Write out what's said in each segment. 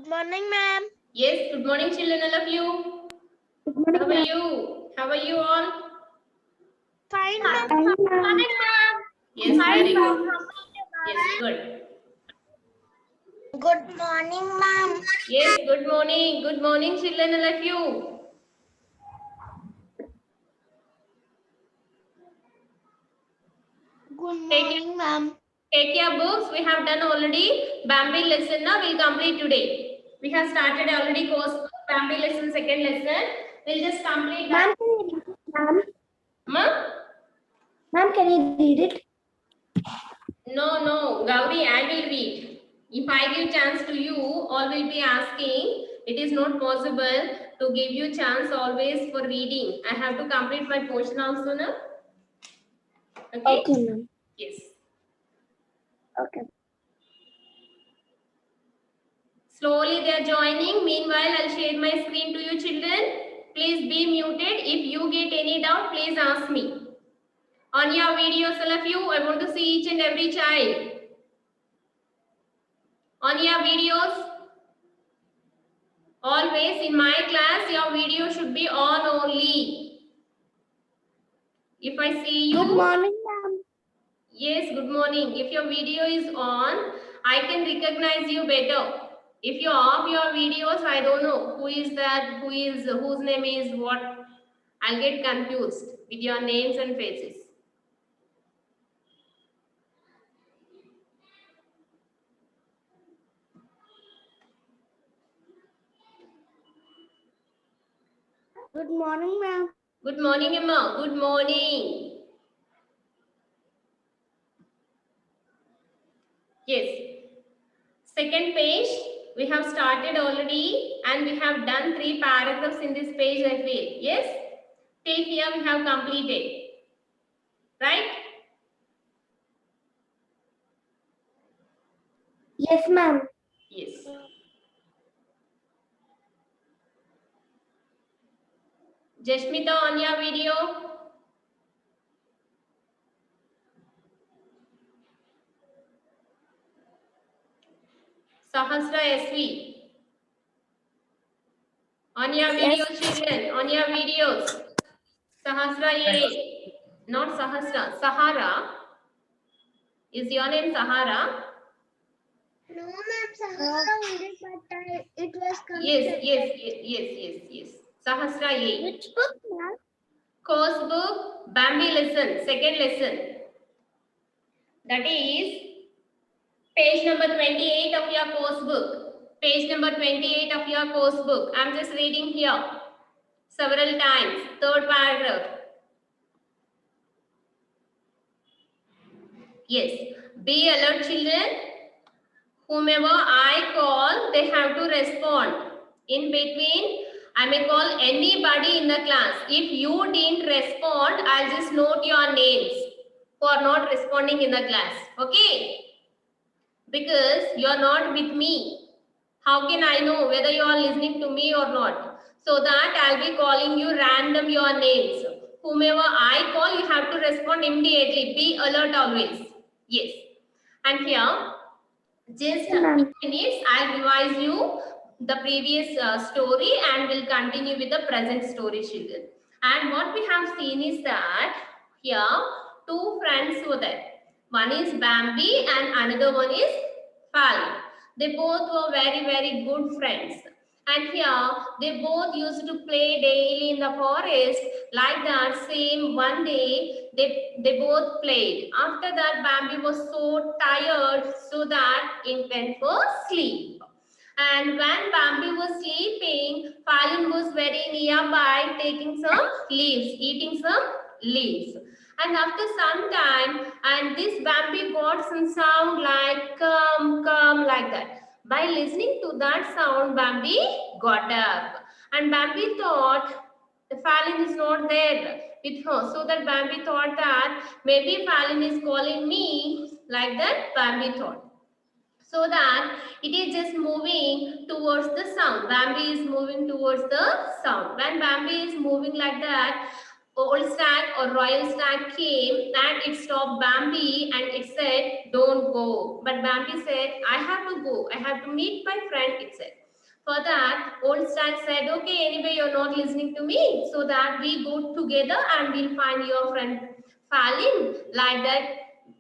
Morning, ma'am. Yes, good morning, children, all of you. Good morning, How are you? How are you all? Fine, ma'am. ma'am. Morning, ma'am. Yes, Fine, very ma'am. good. Yes, good. Good morning, ma'am. Yes, good morning. Good morning, children, all of you. Good Take morning, ma'am. Take your books. We have done already. Bambi lesson now we'll complete today. We have started already course Bambi lesson, second lesson. We'll just complete that. Ma'am, Ma'am? can you read it? No, Gauri, I will read. If I give chance to you, all will be asking. It is not possible to give you chance always for reading. I have to complete my portion also now. Okay? Okay, ma'am. Yes. Okay. Slowly they are joining. Meanwhile, I'll share my screen to you children. Please be muted. If you get any doubt, please ask me. On your videos, all of you, I want to see each and every child. On your videos, always in my class, your video should be on only. If I see you, Good morning, ma'am. yes, good morning. If your video is on, I can recognize you better. If you off your videos, I don't know who is that, whose name is what. I'll get confused with your names and faces. Good morning, ma'am. Good morning, Emma. Good morning. Yes. Second page, we have started already and we have done 3 paragraphs in this page, I feel. Yes? Till here we have completed. Right? Yes, ma'am. Yes. Jashmita, on your video. Sahasra SV. On your videos, children. On your videos. Sahasra A. Not Sahasra. Sahara. Is your name Sahara? No, ma'am. Sahara only, but it was Yes. Sahasra A. Which book, ma'am? Course book, Bambi lesson, second lesson. That is page number 28 of your course book. Page number 28 of your course book. I'm just reading here several times. Third paragraph. Yes. Be alert, children. Whomever I call, they have to respond. In between, I may call anybody in the class. If you didn't respond, I'll just note your names for not responding in the class. Okay? Because you're not with me. How can I know whether you are listening to me or not? So that I'll be calling you random your names. Whomever I call, you have to respond immediately. Be alert always. Yes. And here, just Yes, ma'am. 2 minutes, I'll revise you the previous story and we'll continue with the present story, children. And what we have seen is that here 2 friends were there. One is Bambi and another one is Falcon. They both were very good friends. And here they both used to play daily in the forest. Like that, same one day they both played. After that, Bambi was so tired, so that it went for sleep. And when Bambi was sleeping, Falcon was very nearby, taking some leaves, eating some leaves. And after some time, and this Bambi got some sound like come like that. By listening to that sound, Bambi got up. And Bambi thought the Falcon is not there with her. So that Bambi thought that maybe Falcon is calling me, like that Bambi thought. So that it is just moving towards the sound. Bambi is moving towards the sound. When Bambi is moving like that, old stag or royal stag came and it stopped Bambi and it said, don't go. But Bambi said, I have to go. I have to meet my friend, it said. For that, old stag said, okay, anyway, you're not listening to me. So that we go together and we'll find your friend Falin. Like that,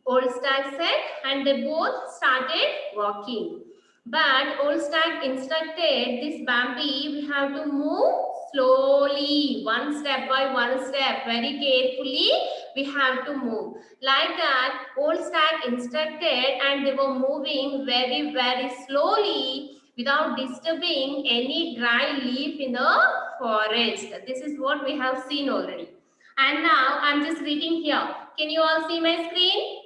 old stag said, and they both started walking. But old stag instructed this Bambi, we have to move slowly, one step by one step, very carefully we have to move. Like that, old stag instructed and they were moving very, very slowly without disturbing any dry leaf in the forest. This is what we have seen already. And now I'm just reading here. Can you all see my screen?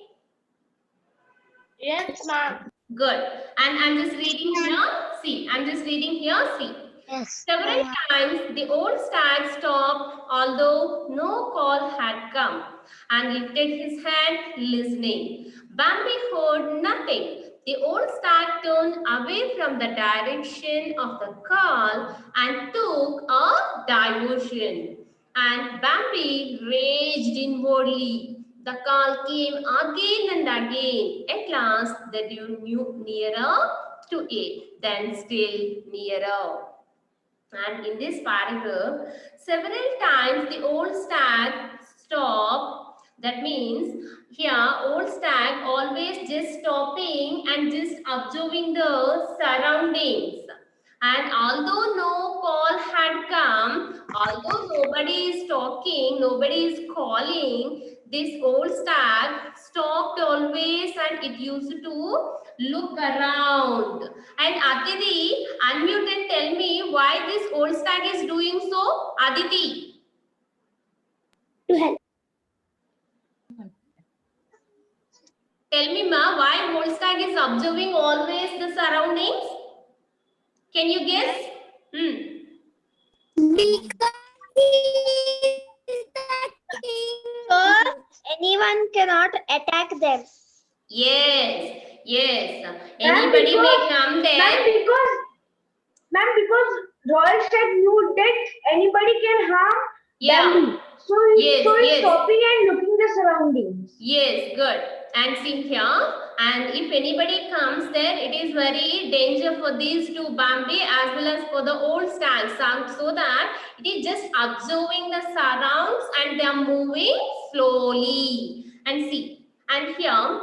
Yes, ma'am. Good. And I'm just reading here. See, I'm just reading here. See. Yes. Several times the old stag stopped, although no call had come, and lifted his hand, listening. Bambi heard nothing. The old stag turned away from the direction of the call and took a diversion. And Bambi raged inwardly. The call came again and again. At last, they drew nearer to it, then still nearer. And in this paragraph, several times the old stag stopped. That means here old stag always just stopping and just observing the surroundings. And although no call had come, although nobody is talking, nobody is calling, this old stag stopped always and it used to look around. And Aditi, unmute and tell me why this old stag is doing so. Aditi. To help. Tell me, ma, why old stag is observing always the surroundings? Can you guess? Because so anyone cannot attack them. Yes, yes. Anybody may come there. Because Royal Stag knew that anybody can harm Yeah. Bambi. So he's stopping and looking the surroundings. Yes, good. And see here, and if anybody comes there, it is very danger for these two Bambi as well as for the old stags, so that it is just observing the surrounds and they are moving slowly. And see, and here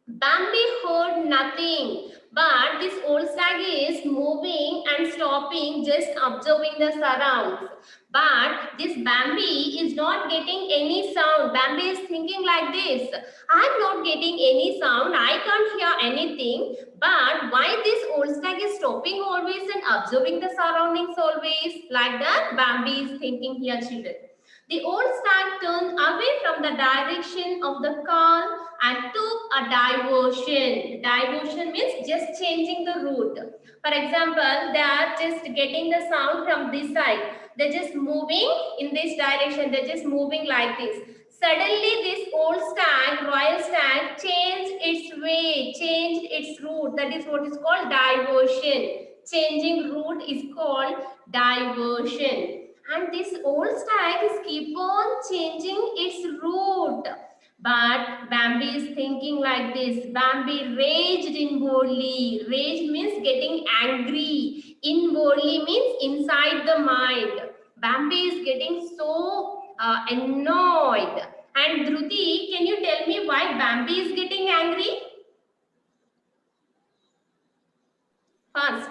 Bambi heard nothing, but this old stag is moving and stopping, just observing the surrounds. But this Bambi is not getting any sound. Bambi is thinking like this, I'm not getting any sound, I can't hear anything. But why this old stag is stopping always and observing the surroundings always? Like that, Bambi is thinking here, children. The old stag turned away from the direction of the call and took a diversion. Diversion means just changing the route. For example, they are just getting the sound from this side. They're just moving in this direction. They're just moving like this. Suddenly, this old stag, royal stag, changed its way, changed its route. That is what is called diversion. Changing route is called diversion. And this old stag is keep on changing its route. But Bambi is thinking like this. Bambi raged inwardly. Rage means getting angry. Inwardly means inside the mind. Bambi is getting so annoyed. And Dhruti, can you tell me why Bambi is getting angry? First.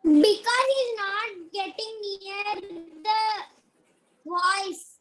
Because he's not getting near the voice.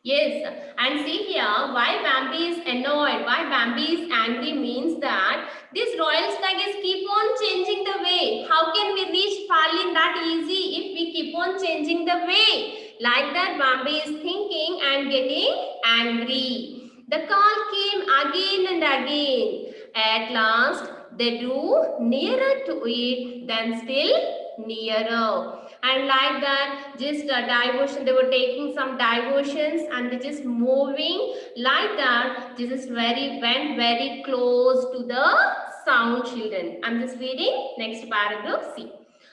Yes, and see here, why Bambi is annoyed, why Bambi is angry means that this royal stag is keep on changing the way. How can we reach Falin that easy if we keep on changing the way? Like that, Bambi is thinking and getting angry. The call came again and again. At last, they drew nearer to it, then still nearer. And like that, just a diversion, they were taking some diversions and they just moving like that. This is went very close to the sound, children. I'm just reading next paragraph. See.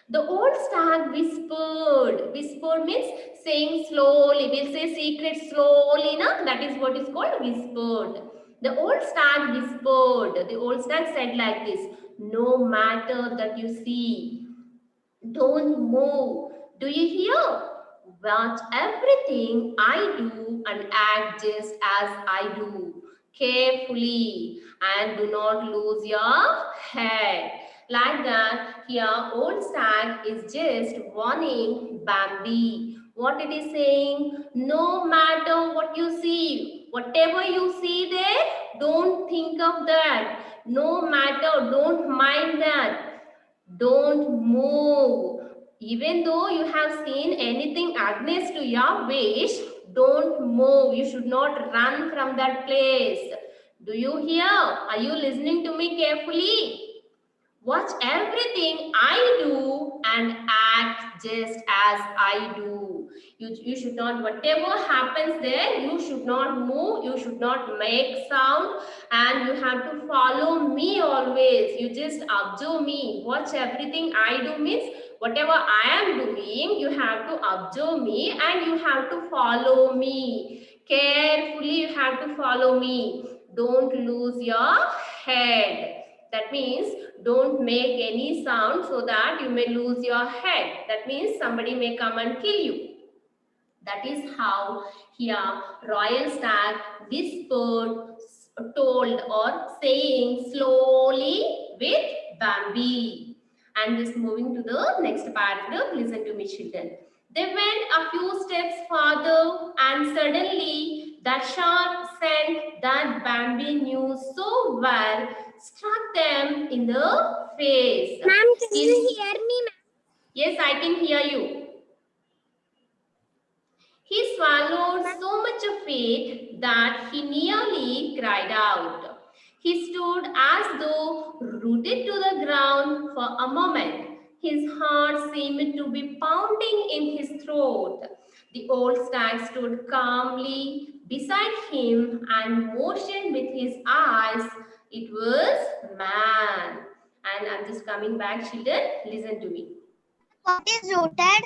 The old stag whispered. Whispered means saying slowly. We'll say secret slowly, na? That is what is called whispered. The old stag whispered. The old stag said like this, no matter that you see, Don't move. Do you hear? Watch everything I do and act just as I do. Carefully and do not lose your head. Like that, here old stag is just warning Bambi. What it is saying? No matter what you see, whatever you see there, don't think of that. No matter, don't mind that. Don't move. Even though you have seen anything against to your wish, don't move. You should not run from that place. Do you hear? Are you listening to me carefully? Watch everything I do and act just as I do. You should not, whatever happens there, you should not move, you should not make sound, and you have to follow me always. You just observe me. Watch everything I do means whatever I am doing, you have to observe me and you have to follow me. Carefully, you have to follow me. Don't lose your head. That means don't make any sound so that you may lose your head. That means somebody may come and kill you. That is how here Royal Stag whispered, told or saying slowly with Bambi. And just moving to the next paragraph, listen to me children. They went a few steps farther and suddenly the sharp scent that Bambi knew so well struck them in the face. Ma'am, can you hear me, ma'am? Yes, I can hear you. He swallowed so much of it that he nearly cried out. He stood as though rooted to the ground for a moment. His heart seemed to be pounding in his throat. The old stag stood calmly beside him and motioned with his eyes. It was man. And I'm just coming back, children. Listen to me. What is rooted?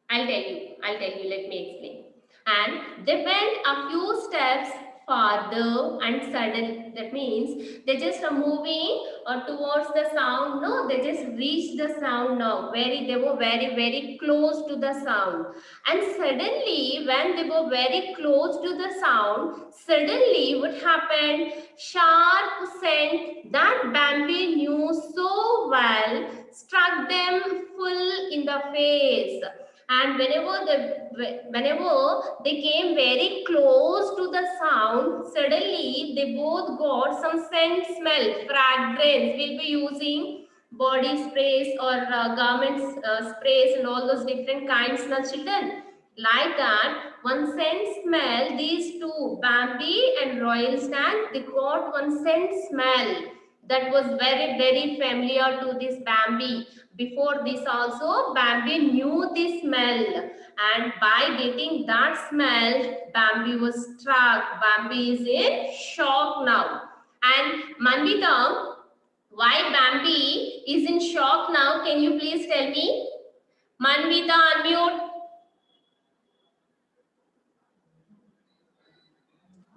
I'll tell you, let me explain. And they went a few steps farther and suddenly, that means they just are moving towards the sound. No, they just reached the sound now. They were very close to the sound. And suddenly, when they were very close to the sound, suddenly what happened? Sharp scent that Bambi knew so well struck them full in the face. And whenever they came very close to the sound, suddenly they both got some scent smell, fragrance. We'll be using body sprays or garment sprays and all those different kinds, na children. Like that, one scent smell, these two, Bambi and Royal Stag, they got one scent smell that was very familiar to this Bambi. Before this also, Bambi knew the smell, and by getting that smell, Bambi was struck. Bambi is in shock now. And Manvita, why Bambi is in shock now? Can you please tell me? Manvita, unmute.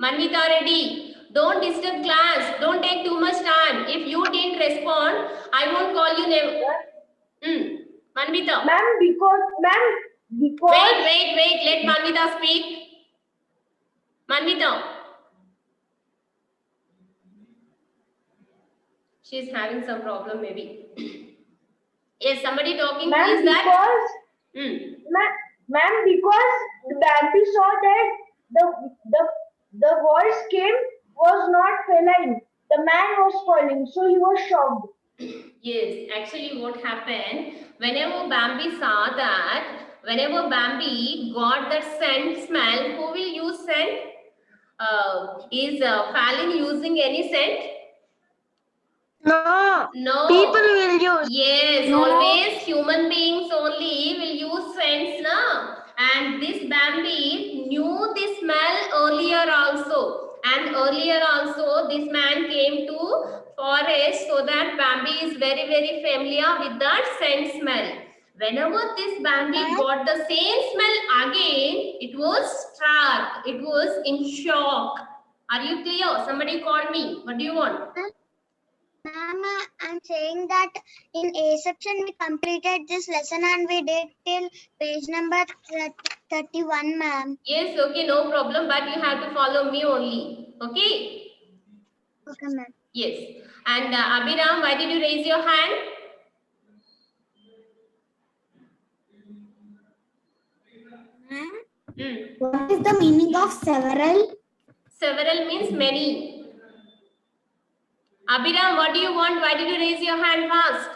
Manvita, ready? Don't disturb class. Don't take too much time. If you didn't respond, I won't call you name. Manvita. Ma'am, because Wait. Let Manvita speak. Manvita. She's having some problem maybe. Is somebody talking? ma'am, Is that? Ma'am, because the Bambi saw that the voice came was not feline. The man was falling, so he was shocked. Yes, actually what happened, whenever Bambi saw that, whenever Bambi got that scent smell, who will use scent? Is Falin using any scent? No. No. People will use. Yes, No. always human beings only will use scents now. And this Bambi knew the smell earlier also. And earlier also this man came to forest, so that Bambi is very familiar with that scent smell. Whenever this Bambi got the same smell again, it was struck. It was in shock. Are you clear? Somebody called me. What do you want? Ma'am, I'm saying that in A section we completed this lesson and we did till page number 31, ma'am. Yes, okay, no problem, but you have to follow me only. Okay? Okay, ma'am. Yes. And Abhiram, why did you raise your hand? What is the meaning of several? Several means many. Abhiram, what do you want? Why did you raise your hand first?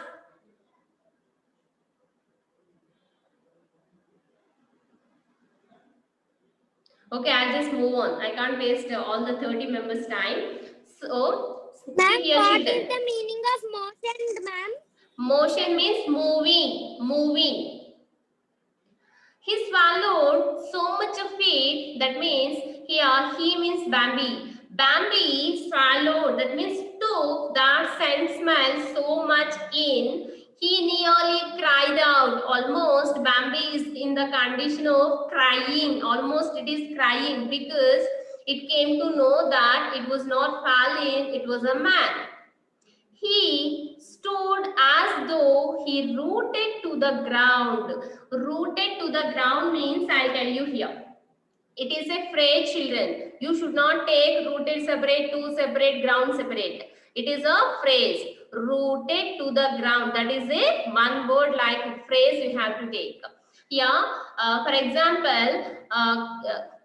Okay, I'll just move on. I can't waste all the 30 members' time. So, Ma'am, see here, what children. is the meaning of motion, ma'am? Motion means moving, moving. He swallowed so much of it, that means here he means Bambi. Bambi swallowed, that means took that scent smell so much in, he nearly cried out. Almost Bambi is in the condition of crying, almost it is crying because it came to know that it was not Falin, it was a man. He stood as though he rooted to the ground. Rooted to the ground means, I'll tell you here. It is a phrase, children. You should not take rooted separate, to separate, ground separate. It is a phrase. Rooted to the ground. That is a one word like phrase you have to take. Here, for example,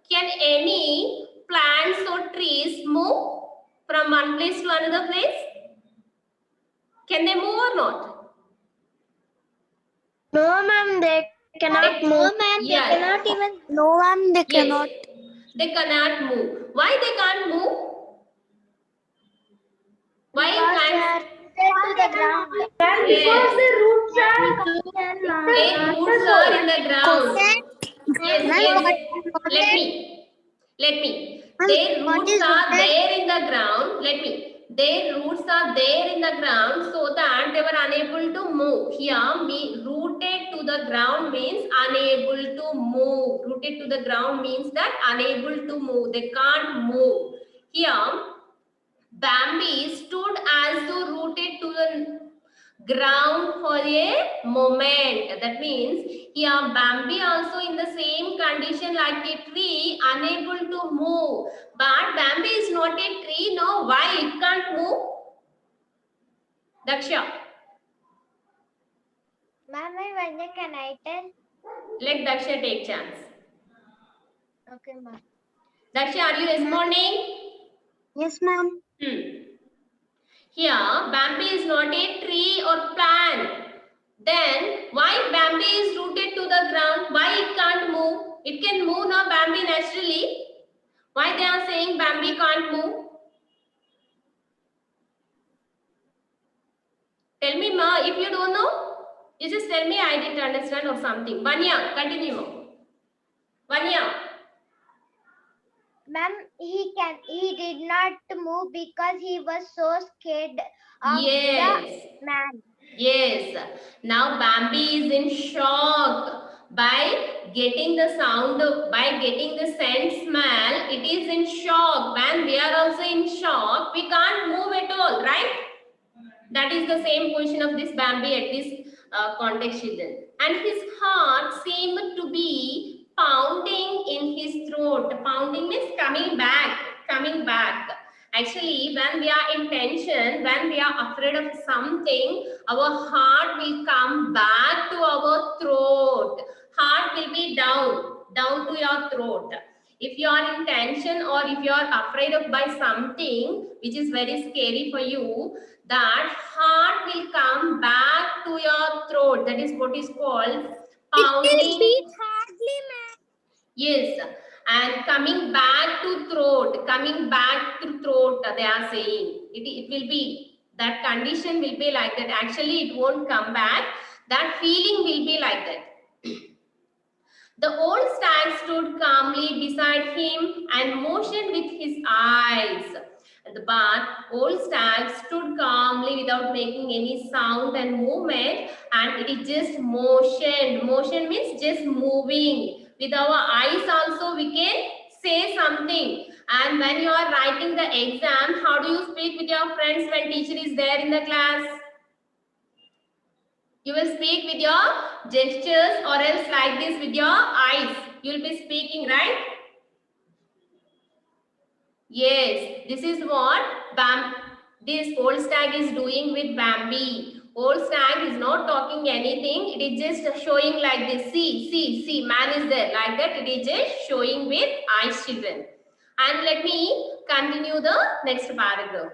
can any plants or trees move from one place to another place? Can they move or not? No, ma'am, they cannot move. No, ma'am, Yes. they cannot even. No, ma'am, they Yes. They cannot move. Why they can't move? Why plants? To the ground. Ma'am, Yes. because the roots are Their roots are in the ground. Yes, yes. Let me. Their What roots is are rooted? there in the ground. Their roots are there in the ground so that they were unable to move. Here, rooted to the ground means unable to move. Rooted to the ground means that unable to move. They can't move. Here, Bambi stood as though rooted to the ground for a moment. That means here Bambi also in the same condition like a tree, unable to move. But Bambi is not a tree. No, why it can't move? Daksha, Ma'am, when can I tell? let Daksha take chance. Okay, ma'am. Daksha, are you responding? Yes, ma'am. Here, Bambi is not a tree or plant. Then, why Bambi is rooted to the ground? Why it can't move? It can move now, Bambi naturally. Why they are saying Bambi can't move? Tell me, Ma, if you don't know, you just tell me I didn't understand or something. Vanya, continue, Ma. Vanya. Ma'am, he did not move because he was so scared of Yes. the man. Yes. Now Bambi is in shock. By getting the sound, by getting the scent smell, it is in shock. When we are also in shock, we can't move at all, right? That is the same position of this Bambi at this context, children. And his heart seemed to be pounding in his throat. Pounding means coming back, coming back. Actually, when we are in tension, when we are afraid of something, our heart will come back to our throat. Heart will be down to your throat. If you are in tension or if you are afraid of by something which is very scary for you, that heart will come back to your throat. That is what is called pounding. It beat hardly, ma'am. Yes, and coming back to throat, they are saying. It will be, that condition will be like that. Actually, it won't come back. That feeling will be like that. The old stag stood calmly beside him and motioned with his eyes. But old stag stood calmly without making any sound and movement, and it is just motion. Motion means just moving. With our eyes also we can say something. And when you are writing the exam, how do you speak with your friends when teacher is there in the class? You will speak with your gestures or else like this with your eyes. You will be speaking, right? Yes, this is what this old stag is doing with Bambi. Old stag is not talking anything. It is just showing like this. See, man is there. Like that, it is just showing with eyes, children. And let me continue the next paragraph.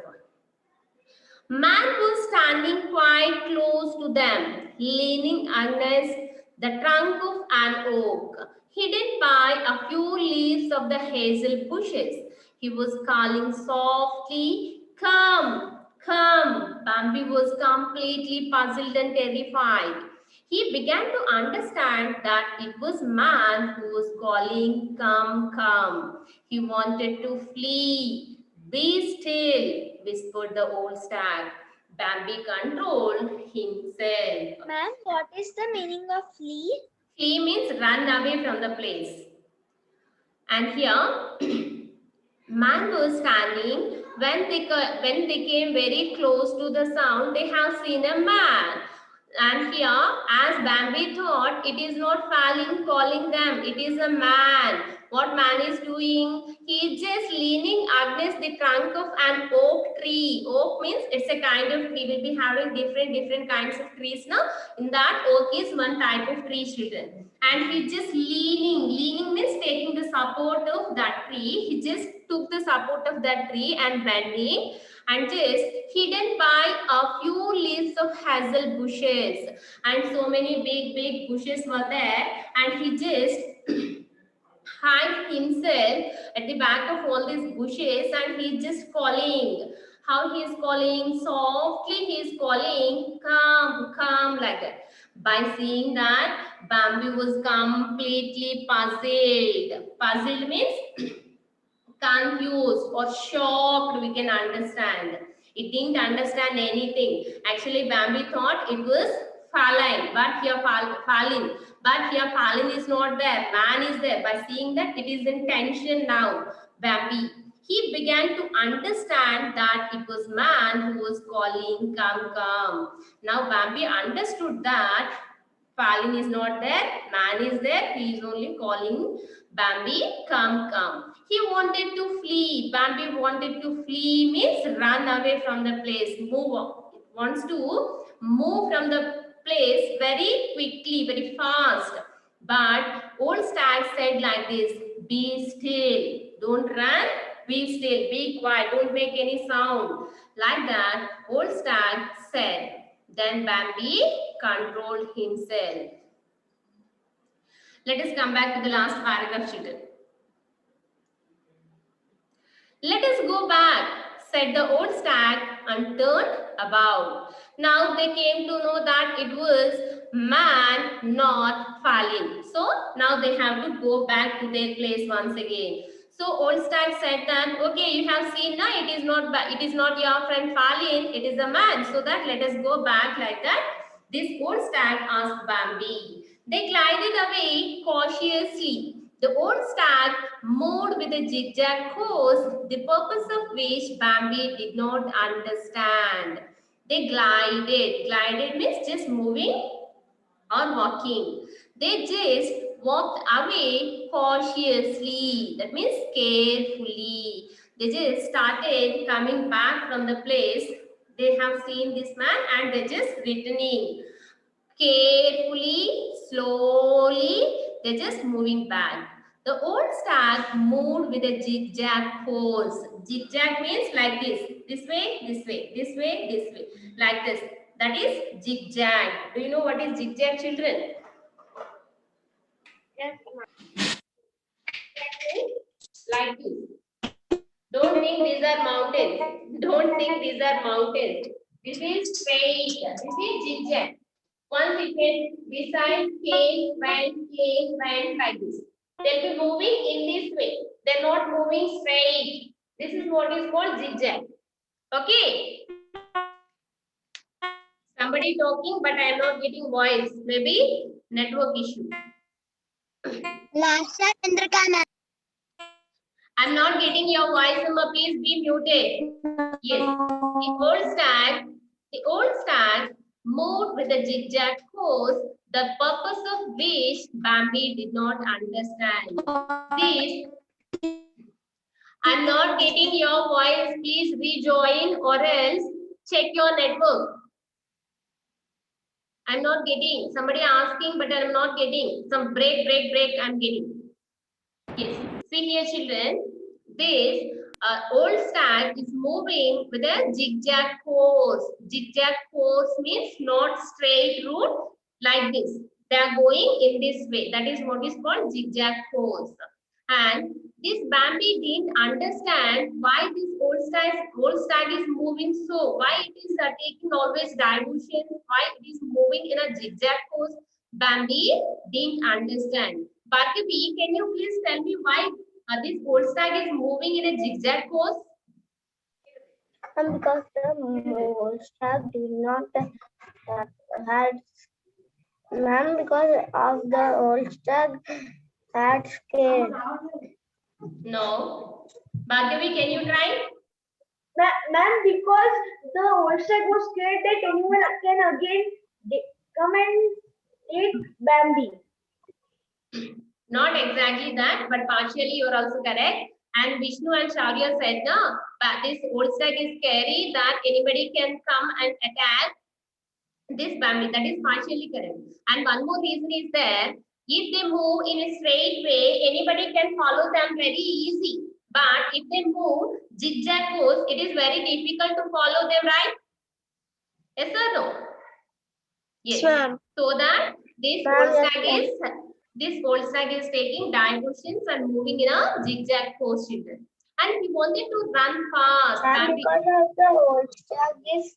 Man was standing quite close to them, leaning against the trunk of an oak, hidden by a few leaves of the hazel bushes. He was calling softly, "Come, come." Bambi was completely puzzled and terrified. He began to understand that it was man who was calling, "Come, come." He wanted to flee. "Be still," whispered the old stag. Bambi controlled himself. Ma'am, what is the meaning of flee? Flee means run away from the place. And here, man was standing. When they came very close to the sound, they have seen a man. And here, as Bambi thought, it is not falling calling them, it is a man. What man is doing? He is just leaning against the trunk of an oak tree. Oak means it's a kind of tree. We will be having different kinds of trees now. In that, oak is one type of tree, children. And he just leaning. Leaning means taking the support of that tree. He just took the support of that tree and bending and just hidden by a few leaves of hazel bushes. And so many big bushes were there, and he just hide himself at the back of all these bushes, and he's just calling. How he is calling? Softly he is calling, "Come, come," like that. By seeing that, Bambi was completely puzzled. Puzzled means confused or shocked, we can understand. It didn't understand anything. Actually, Bambi thought it was falling, but here falling. But here falling is not there. Man is there. By seeing that, it is in tension now. Bambi. He began to understand that it was man who was calling, "Come, come." Now Bambi understood that Falin is not there, man is there, he is only calling Bambi, "Come, come." He wanted to flee. Bambi wanted to flee means run away from the place, move on. It wants to move from the place very quickly, very fast. But old stag said like this, "Be still, don't run, be still, be quiet, don't make any sound." Like that, old stag said. Then Bambi controlled himself. Let us come back to the last paragraph, children. "Let us go back," said the old stag and turned about. Now they came to know that it was man, not Falin. So now they have to go back to their place once again. So old stag said that, "Okay, you have seen now, it is not your friend Falin, it is a man. So that let us go back," like that. This old stag asked Bambi. They glided away cautiously. The old stag moved with a zigzag course, the purpose of which Bambi did not understand. They glided. Glided means just moving or walking. They just walked away cautiously. That means carefully. They just started coming back from the place. They have seen this man and they just returning. Carefully, slowly, they're just moving back. The old stag moved with a zigzag course. Zigzag means like this. This way, this way, this way, this way. Like this. That is zigzag. Do you know what is zigzag, children? Yes, Like this. Don't think these are mountains. Don't think these are mountains. This is straight. This is zigzag. Once it went beside, came, went like this. They'll be moving in this way. They're not moving straight. This is what is called zigzag. Okay. Somebody talking, but I am not getting voice. Maybe network issue. Lasha Chandrika ma'am. I'm not getting your voice, Amma. Please be muted. Yes. The old stag moved with a zigzag course, the purpose of which Bambi did not understand. This, I'm not getting your voice. Please rejoin or else check your network. I'm not getting. Somebody asking, but I'm not getting. Some break, I'm getting. Yes. See here, children. This old stag is moving with a zigzag course. Zigzag course means not straight route like this. They are going in this way. That is what is called zigzag course. And this Bambi didn't understand why this old stag is moving so. Why it is taking always diversion. Why it is moving in a zigzag course. Bambi didn't understand. Bhargavi, can you please tell me why this old stag is moving in a zigzag course? Because the old stag did not had, ma'am, because of the old stag had scared. No. Bhargavi, can you try? Ma'am, because the old stag was scared that anyone can again come and take Bambi. Not exactly that, but partially you are also correct. And Vishnu and Shaurya said, no, but this old stag is scary that anybody can come and attack this Bambi. That is partially correct. And one more reason is there. If they move in a straight way, anybody can follow them very easy. But if they move zigzag course, it is very difficult to follow them, right? Yes or no? Yes. Ma'am. So that this old stag is taking diversions and moving in a zigzag course, children. And he wanted to run fast. Ma'am, because of the old stag is.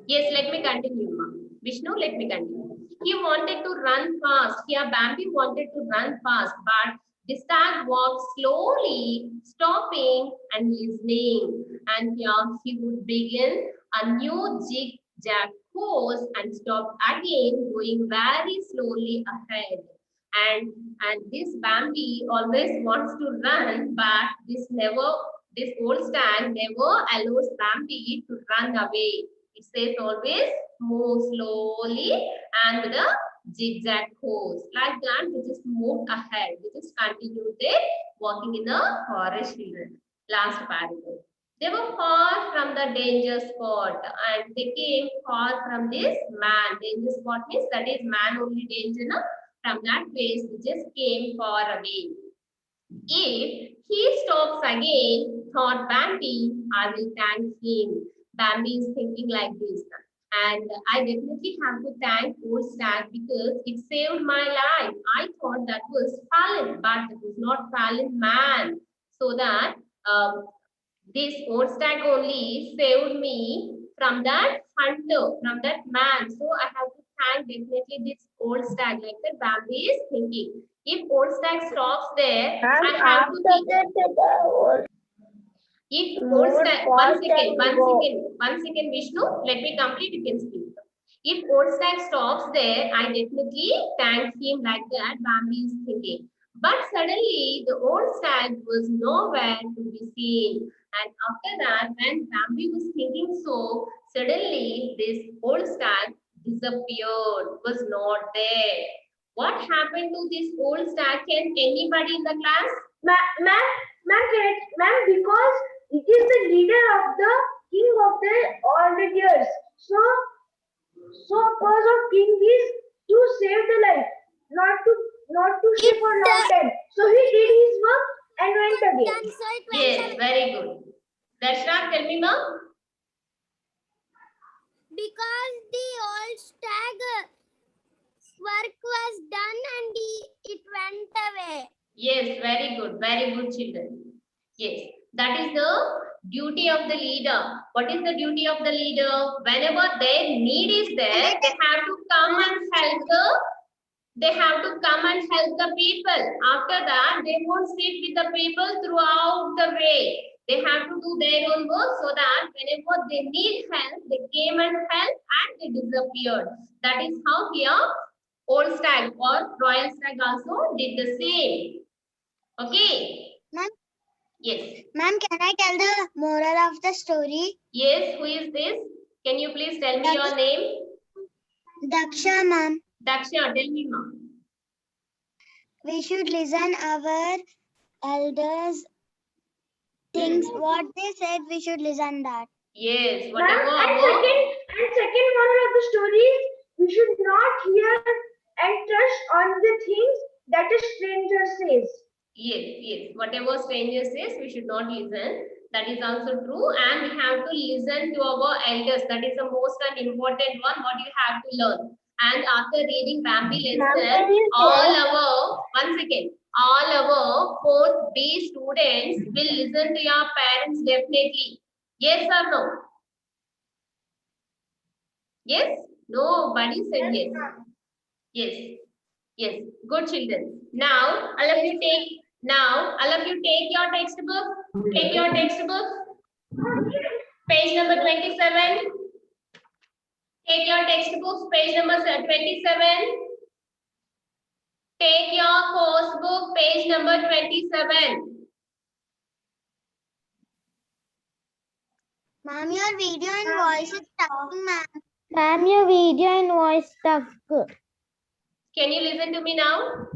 Yes, let me continue, ma. Vishnu, let me continue. He wanted to run fast. Here, Bambi wanted to run fast, but the stag walked slowly, stopping and listening. And here he would begin a new zigzag course and stop again, going very slowly ahead. And this Bambi always wants to run, but this old stag never allows Bambi to run away. It says always move slowly and with a zigzag course. Like that, we just moved ahead. We just continued their walking in the forest children. Last paragraph. They were far from the danger spot and they came far from this man. Danger spot means that is man only danger. No? From that place, they just came far away. If he stops again, thought Bambi, I will thank him. Bambi is thinking like this. And I definitely have to thank old stag because it saved my life. I thought that was fallen, but it was not fallen man. So that this old stag only saved me from that hunter, from that man. So I have to thank definitely this old stag, like that Bambi is thinking. If old stag stops there, I have to think. If old stag, one second, Vishnu, let me complete, you can speak. If old stag stops there, I definitely thank him like that, Bambi is thinking. But suddenly, the old stag was nowhere to be seen. And after that, when Bambi was thinking so, suddenly this old stag disappeared, was not there. What happened to this old stag? Can anybody in the class? Ma'am, because it is the leader of the king of all the years. So purpose of king is to save the life, not to stay for long time. So he did his work and went again. Yes, very good. Darshana, tell me, ma'am. Because the old stag work was done and it went away. Yes, very good, children. Yes, that is the duty of the leader. What is the duty of the leader? Whenever their need is there, they have to come and help the people. After that, they won't sit with the people throughout the way. They have to do their own work so that whenever they need help, they came and helped and they disappeared. That is how here old stag or royal stag also did the same. Okay. Ma'am, Yes. ma'am, can I tell the moral of the story? Yes, who is this? Can you please tell me your name? Daksha, ma'am. Daksha, tell me, ma'am. We should listen our elders things what they said. We should listen that. Yes, Ma'am, whatever and our second moral of the story is we should not hear and trust on the things that a stranger says. yes, whatever stranger says, we should not listen. That is also true, and we have to listen to our elders. That is the most and important one. What you have to learn. And after reading Bambi lesson, all our fourth B students will listen to your parents definitely. Yes or no? Yes? Nobody said yes. Yes. Yes. Good children. Now, all of you take your textbook. Take your textbook. Page number 27. Take your textbooks. Page number 27. Take your course book. Page number 27. Ma'am, your video and voice is stuck, ma'am. Ma'am, your video and voice stuck. Can you listen to me now?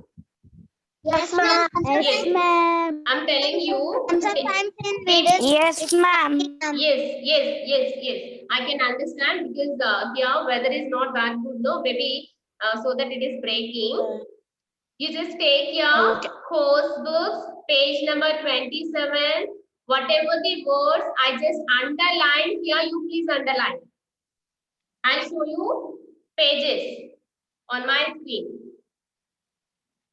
Yes, ma'am. Yes, ma'am. I'm telling you. Sometimes in videos. Yes, ma'am. Yes. I can understand because here weather is not that good, no, maybe so that it is breaking. You just take your course books, page number 27. Whatever the words I just underlined here, you please underline. I'll show you pages on my screen.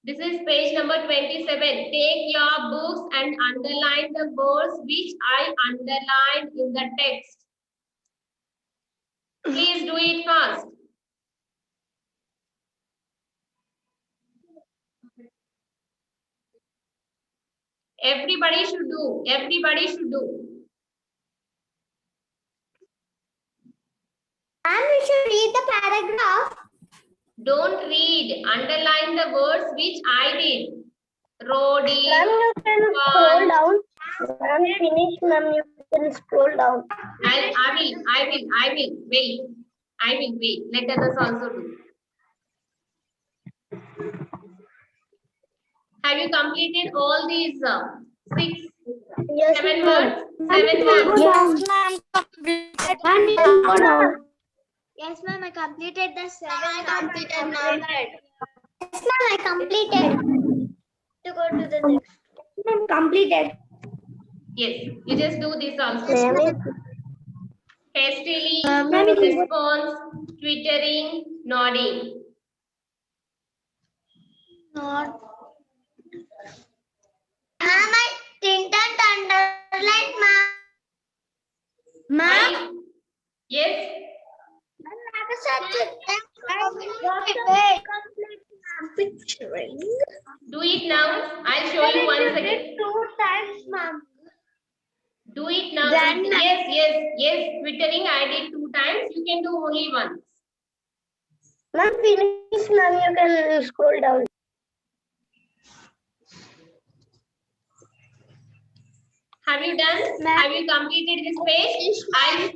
This is page number 27. Take your books and underline the words which I underlined in the text. Please do it fast. Everybody should do. Everybody should do. And we should read the paragraph. Don't read. Underline the words which I did. Rodi. Ma'am, you can scroll down. I'm finished, ma'am. You can scroll down. I will. Wait. I will wait. Let others also do. Have you completed all these 6, Yes, 7 ma'am. words? 7 words. Yes, ma'am. Yes, ma'am. I completed the 7. I completed, Yes, ma'am. ma'am. I completed. To go to the next. Ma'am, completed. Yes. You just do this also. Ma'am, Hastily, Ma'am, it is- response, twittering, nodding. Not. Ma'am, I didn't underline, ma'am. Ma'am? Yes. Do it now. I'll show you once again. 2 times, ma'am. Do it now. Then- Yes. Twittering I did 2 times. You can do only once. Ma'am, finish, ma'am. You can scroll down. Have you done? Ma'am. Have you completed this page? I'll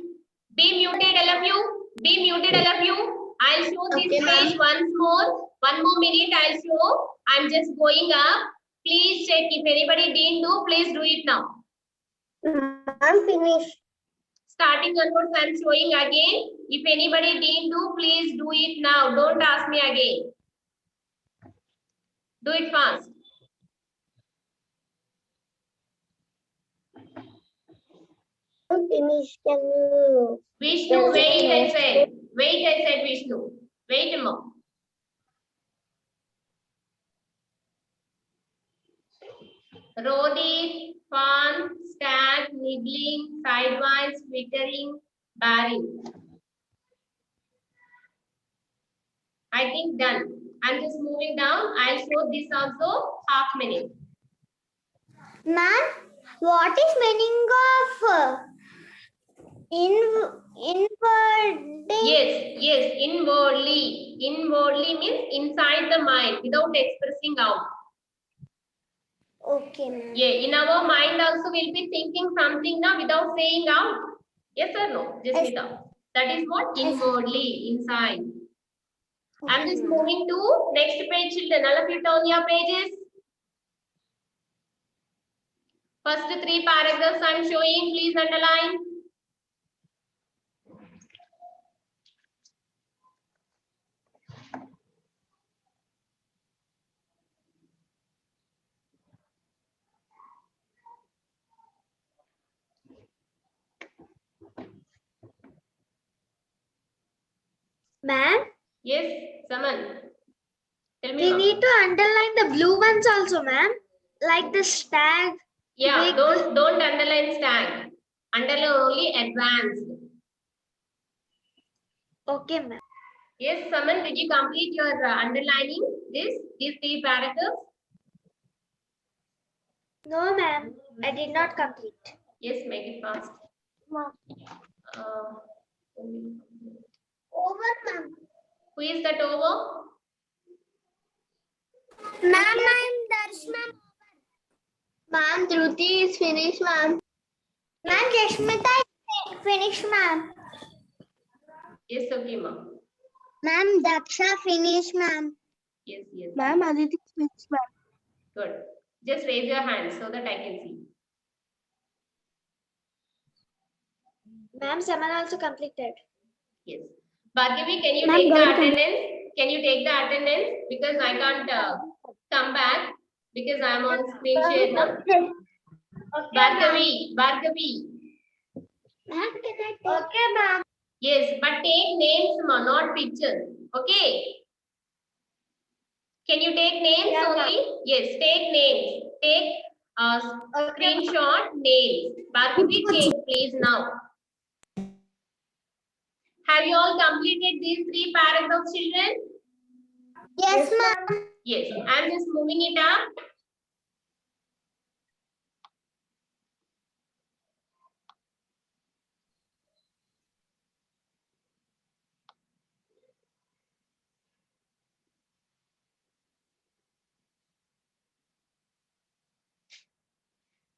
be muted, all of you. Be muted, all of you. I'll show this Okay, ma'am. page once more. 1 more minute I'll show. I'm just going up. Please check if anybody didn't do. Please do it now. Ma'am, finish. Starting onwards, I'm showing again. If anybody didn't do, please do it now. Don't ask me again. Do it fast. Finish. Can you? Vishnu, Yes, wait, I yes. said. Wait, I said, Vishnu. Wait a moment. Rodi, Fan, Stag, Nibbling, Sidewise, Twittering, Barry. I think done. I'm just moving down. I'll show this also half minute. Ma'am, what is meaning of inwarding? Yes, inwardly. Inwardly means inside the mind without expressing out. Okay, ma'am. Yeah, in our mind also we'll be thinking something now without saying out. Yes or no, Jasmita? That is what inwardly, inside. I'm just moving to next page, children. All of you turn your pages. First 3 paragraphs I'm showing, please underline. Ma'am, Yes, Saman. Tell me, we ma'am. need to underline the blue ones also, ma'am. Like the stag. Yeah, Big. don't underline stag. Underline only advanced. Okay, ma'am. Yes, Saman, did you complete your underlining these 3 paragraphs? No, ma'am. I did not complete. Yes, make it fast. Ma'am. Over, ma'am. who is that over? Ma'am, I'm Darshna. Ma'am, Dhruti is finished, ma'am. Ma'am, Jashmita is finished, ma'am. Yes, okay, ma'am. Ma'am, Daksha finished, ma'am. Yes. Ma'am, Aditi is finished, ma'am. Good. Just raise your hand so that I can see. Ma'am, Saman also completed. Yes. Bhargavi, can you Ma'am, take the welcome. attendance? Can you take the attendance? Because I can't come back because I'm on screen share now. Bhargavi. Ma'am, can I take? Okay, ma'am. Yes, but take names, ma, not pictures. Okay. Can you take names Yeah, ma'am. only? Yes, take names. Take screenshot names. Bhargavi, take please now. Have you all completed these 3 paragraphs, children? Yes, ma'am. Yes, I'm just moving it up.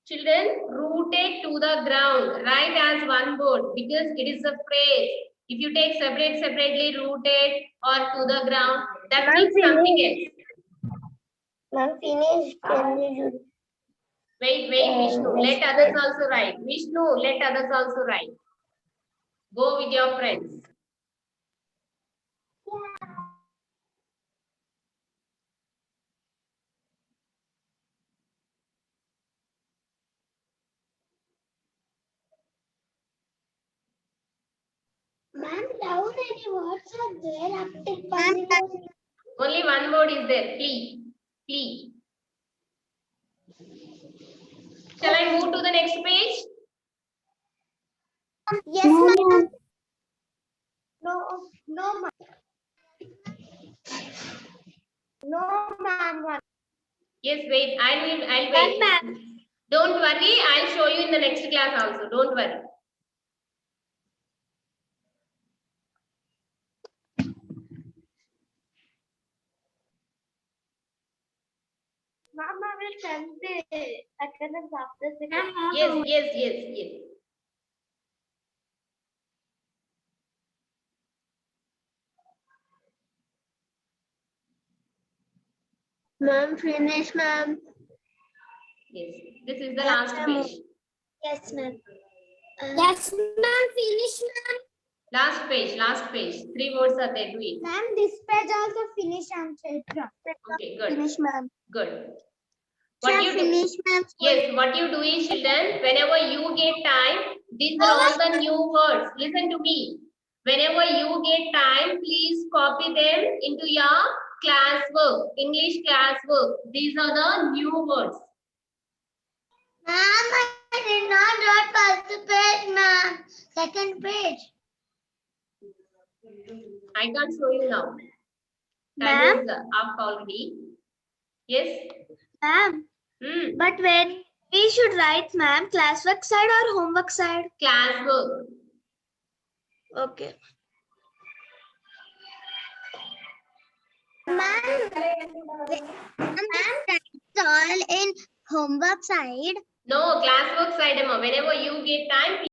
Children, rooted to the ground. Write as one word because it is a phrase. If you take separately, rooted or to the ground, that Ma'am, means something else. Ma'am, finished. Can you? Wait, Vishnu. Let others also write. Vishnu, let others also write. Go with your friends. Ma'am, how many words are there after Ma'am, Only one word is there. Plea. Plea. Shall I move to the next page? Yes, ma'am. No, ma'am. No, ma'am. Yes, wait. I'll Yes, wait. ma'am. Don't worry. I'll show you in the next class also. Don't worry. Ma'am, I will send the attendance after the Yes. Ma'am, finish, ma'am. Yes. This is the last page. Yes, ma'am. Yes, ma'am. Finish, ma'am. Last page. 3 words are there to it. ma'am, this page also finished, Chaitra. Okay, good. Finish, ma'am. Good. What Sir, you do? finish, ma'am. Yes, what you do is, children, whenever you get time, these are all the new words. Listen to me. Whenever you get time, please copy them into your classwork, English classwork. These are the new words. Ma'am, I did not write first page, ma'am. Second page. I can't show you now. Time Ma'am? is up already. Yes. Ma'am, Hmm. but when we should write, ma'am, classwork side or homework side? Classwork. Okay. Ma'am, it's all in homework side. No, classwork side, Amma. Whenever you get time,